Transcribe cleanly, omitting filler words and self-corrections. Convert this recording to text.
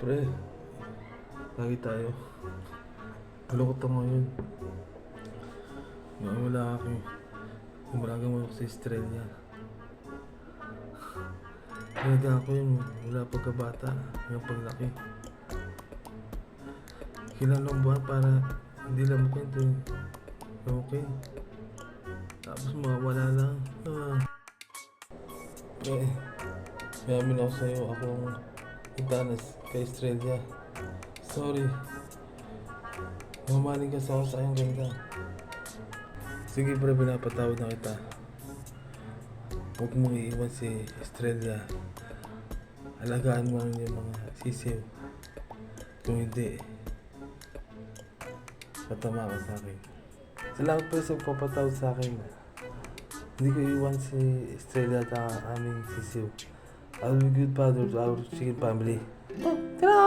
Pre, lagi tayo. Malungkot ako ngayon. Wala ako. Umalagang ako sa Australia. Talaga ako yun. Wala pagkabata. Hanggang paglaki. Kailangan buwan para hindi lang makwento yun. Okay. Tapos mawawala lang. Pre, mayamin ako sa'yo. Akong itanas kay Australia. Sorry. Mamaling kasi ako sa kayong ganda. Sige pre, pinapatawad na kita. Huwag mong iiwan si Estrella. Alagaan mo lang yung mga sisiw. Kung hindi, patama ka sa akin. Salamat po sa papatawad sa akin. Hindi ko iiwan si Estrella at ang aming sisiw. I will be good father to our chicken family. Tara!